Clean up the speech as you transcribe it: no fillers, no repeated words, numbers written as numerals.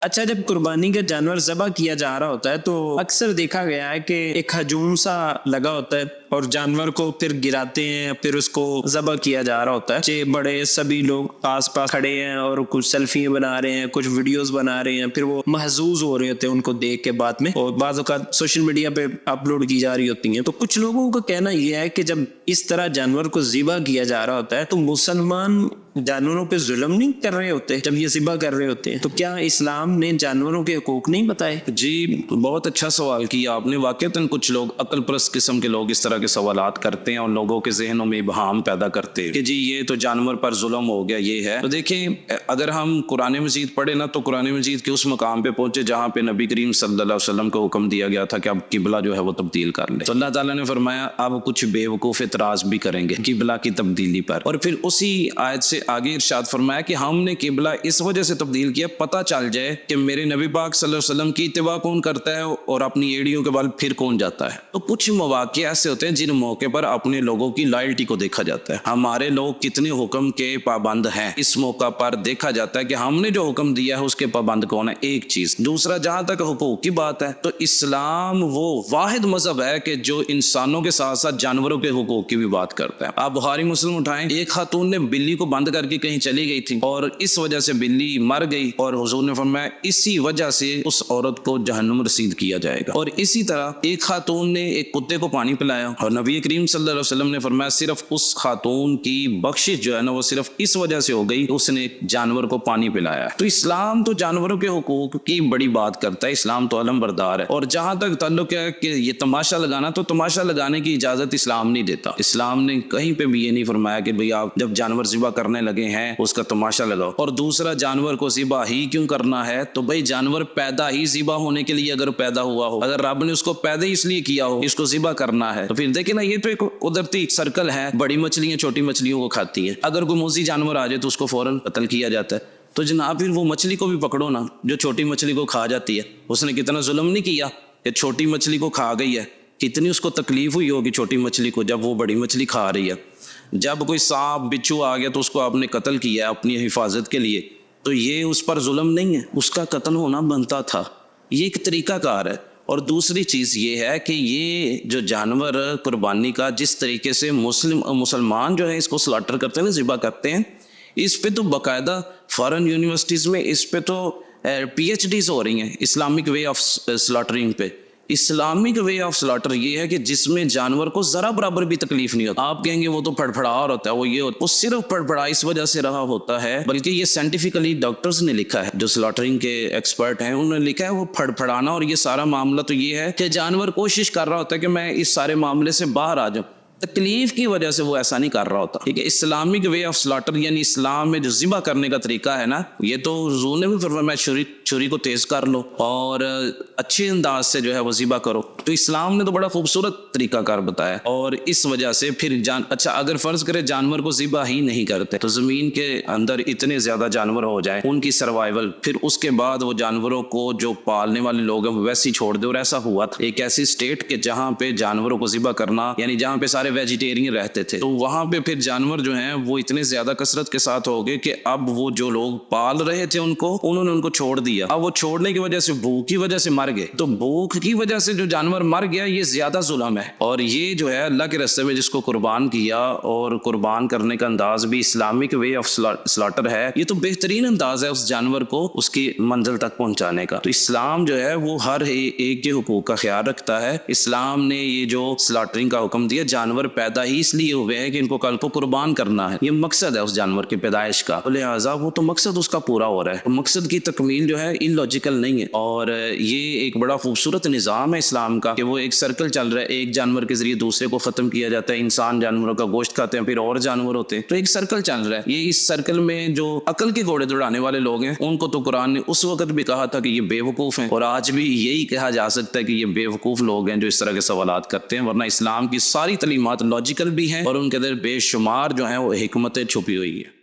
اچھا، جب قربانی کا جانور ذبح کیا جا رہا ہوتا ہے تو اکثر دیکھا گیا ہے کہ ایک ہجوم سا لگا ہوتا ہے اور جانور کو پھر گراتے ہیں، پھر اس کو ذبح کیا جا رہا ہوتا ہے۔ بچے بڑے سبھی لوگ آس پاس کھڑے ہیں اور کچھ سیلفی بنا رہے ہیں، کچھ ویڈیوز بنا رہے ہیں، پھر وہ محظوظ ہو رہے ہوتے ہیں ان کو دیکھ کے بعد میں، اور بعض اوقات سوشل میڈیا پہ اپلوڈ کی جا رہی ہوتی ہیں۔ تو کچھ لوگوں کا کہنا یہ ہے کہ جب اس طرح جانور کو ذبح کیا جا رہا ہوتا ہے تو مسلمان جانوروں پہ ظلم نہیں کر رہے ہوتے جب یہ ذبح کر رہے ہوتے ہیں؟ تو کیا اسلام نے جانوروں کے حقوق نہیں بتائے؟ جی بہت اچھا سوال کیا آپ نے۔ واقعتاً کچھ لوگ عقل پرست قسم کے لوگ اس طرح کے سوالات کرتے ہیں اور لوگوں کے ذہنوں میں ابہام پیدا کرتے ہیں کہ جی یہ تو جانور پر ظلم ہو گیا، یہ ہے۔ تو دیکھیں، اگر ہم قرآن مجید پڑھیں نا تو قرآن مجید کے اس مقام پہ پہنچے جہاں پہ نبی کریم صلی اللہ علیہ وسلم کو حکم دیا گیا تھا کہ اب قبلہ جو ہے وہ تبدیل کر لے، تو اللہ تعالیٰ نے فرمایا اب کچھ بے وقوف اعتراض بھی کریں گے قبلہ کی تبدیلی پر، اور پھر اسی آیت سے آگے ارشاد فرمایا کہ ہم نے قبلہ اس وجہ سے تبدیل کیا پتہ چل جائے کہ میرے نبی پاک صلی اللہ علیہ وسلم کی اتباع کون کرتا ہے اور اپنی ایڑیوں کے بال پھر کون جاتا ہے۔ تو کچھ مواقع ایسے ہوتے ہیں جن موقع پر اپنے لوگوں کی لائلٹی کو دیکھا جاتا ہے، ہمارے لوگ کتنے حکم کے پابند ہیں، اس موقع پر دیکھا جاتا ہے کہ ہم نے جو حکم دیا ہے اس کے پابند کون ہے، ایک چیز۔ دوسرا، جہاں تک حقوق کی بات ہے تو اسلام وہ واحد مذہب ہے کہ جو انسانوں کے ساتھ ساتھ جانوروں کے حقوق کی بھی بات کرتا ہے۔ آپ بخاری مسلم اٹھائیں، ایک خاتون نے بلی کو بند کر کے کہیں چلی گئی تھی اور اس وجہ سے بلی مر گئی، اور حضور نے فرمایا اسی وجہ سے اس عورت کو جہنم رسید کیا جائے گا۔ اور اسی طرح ایک خاتون نے ایک کتے کو پانی پلایا اور نبی کریم صلی اللہ علیہ وسلم نے فرمایا صرف اس خاتون کی بخشش جو ہے نا وہ صرف اس وجہ سے ہو گئی اس نے جانور کو پانی پلایا۔ تو اسلام تو جانوروں کے حقوق کی بڑی بات کرتا ہے، اسلام تو علم بردار ہے۔ اور جہاں تک تعلق ہے کہ یہ تماشا لگانا، تو تماشا لگانے کی اجازت اسلام نہیں دیتا۔ اسلام نے کہیں پہ بھی یہ نہیں فرمایا کہ بھئی آپ جب جانور ذبح کرنے لگے ہیں اس کا تماشا لگاؤ۔ اور دوسرا، جانور کو ذبح ہی کیوں کرنا ہے؟ تو بھئی جانور پیدا ہی ذبح ہونے کے لیے اگر پیدا ہوا ہو، اگر رب نے اس کو پیدا ہی اس لیے کیا ہو اس کو ذبح کرنا ہے، تو پھر دیکھیں نا یہ تو ایک قدرتی سرکل ہے، بڑی مچھلیاں چھوٹی مچھلیوں کو کھاتی ہیں، اگر کوئی موذی جانور آ جائے تو اس کو فوراً قتل کیا جاتا ہے۔ تو جناب پھر وہ مچھلی کو بھی پکڑو نا جو چھوٹی مچھلی کو کھا جاتی ہے، اس نے کتنا ظلم نہیں کیا کہ چھوٹی مچھلی کو کھا گئی ہے، کتنی اس کو تکلیف ہوئی ہوگی چھوٹی مچھلی کو جب وہ بڑی مچھلی کھا رہی ہے۔ جب کوئی سانپ بچھو آ گیا تو اس کو آپ نے قتل کیا ہے اپنی حفاظت کے لیے، تو یہ اس پر ظلم نہیں ہے، اس کا قتل ہونا بنتا تھا، یہ ایک طریقہ کار ہے۔ اور دوسری چیز یہ ہے کہ یہ جو جانور قربانی کا جس طریقے سے مسلمان جو ہے اس کو سلاٹر کرتے ہیں نا، ذبح کرتے ہیں، اس پہ تو باقاعدہ فارن یونیورسٹیز میں اس پہ تو پی ایچ ڈیز ہو رہی ہیں اسلامک وے آف سلاٹرنگ پہ۔ اسلامک وے آف سلاٹر یہ ہے کہ جس میں جانور کو ذرا برابر بھی تکلیف نہیں ہوتا۔ آپ کہیں گے وہ تو پھڑپھڑا ہوتا ہے، وہ یہ ہوتا ہے، وہ صرف پھڑپھڑا اس وجہ سے رہا ہوتا ہے، بلکہ یہ سائنٹیفکلی ڈاکٹرز نے لکھا ہے، جو سلاٹرنگ کے ایکسپرٹ ہیں انہوں نے لکھا ہے وہ پھڑپھڑانا اور یہ سارا معاملہ تو یہ ہے کہ جانور کوشش کر رہا ہوتا ہے کہ میں اس سارے معاملے سے باہر آ جاؤں، تکلیف کی وجہ سے وہ ایسا نہیں کر رہا ہوتا۔ ٹھیک ہے، اسلامک وے آف سلاٹر یعنی اسلام میں جو ذبح کرنے کا طریقہ ہے نا، یہ تو حضور نے بھی فرمایا میں چھری کو تیز کر لو اور اچھے انداز سے جو ہے وہ ذبح کرو، تو اسلام نے تو بڑا خوبصورت طریقہ کار بتایا۔ اور اس وجہ سے پھر اچھا اگر فرض کرے جانور کو ذبح ہی نہیں کرتے تو زمین کے اندر اتنے زیادہ جانور ہو جائیں، ان کی سروائیول، پھر اس کے بعد وہ جانوروں کو جو پالنے والے لوگ ہیں وہ ویسے ہی چھوڑ دے۔ اور ایسا ہوا تھا ایک ایسی اسٹیٹ کہ جہاں پہ جانوروں کو ذبح کرنا یعنی جہاں پہ سارے ویجیٹیرین رہتے تھے، تو وہاں پہ پھر جانور جو ہیں وہ اتنے زیادہ کثرت کے ساتھ ہو گئے کہ اب وہ جو لوگ پال رہے تھے انہوں نے ان کو چھوڑ دیا۔ اب وہ چھوڑنے کی وجہ سے بھوک کی وجہ سے مر گئے، تو بھوک کی وجہ سے جو جانور مر گیا یہ زیادہ ظلم ہے۔ اور یہ جو ہے اللہ کے راستے میں جس کو قربان کیا، اور قربان کرنے کا انداز بھی اسلامک وے آف سلاٹر ہے، یہ تو بہترین انداز ہے اس جانور کو اس کی منزل تک پہنچانے کا۔ تو اسلام جو ہے وہ ہر ایک کے حقوق کا خیال رکھتا ہے۔ اسلام نے یہ جو سلاٹرنگ کا حکم دیا، جانور پیدا ہی اس لیے ہوئے ہیں کہ ان کو کل کو قربان کرنا ہے، یہ مقصد ہے اس جانور کی پیدائش کا، لہٰذا وہ تو مقصد اس کا پورا ہو رہا ہے، مقصد کی تکمیل جو ہے اللاجیکل نہیں ہے۔ اور یہ ایک بڑا خوبصورت نظام ہے اسلام کا کہ وہ ایک سرکل چل رہا ہے، ایک جانور کے ذریعے دوسرے کو ختم کیا جاتا ہے، انسان جانوروں کا گوشت کھاتے ہیں، پھر اور جانور ہوتے ہیں، تو ایک سرکل چل رہا ہے۔ یہ اس سرکل میں جو عقل کے گھوڑے دوڑانے والے لوگ ہیں ان کو تو قرآن نے اس وقت بھی کہا تھا کہ یہ بے وقوف ہیں، اور آج بھی یہی کہا جا سکتا ہے کہ یہ بے وقوف لوگ ہیں جو اس طرح کے سوالات کرتے ہیں، ورنہ اسلام کی ساری تعلیمات لاجیکل بھی ہیں اور ان کے اندر بے شمار جو ہیں وہ حکمتیں چھپی ہوئی ہیں۔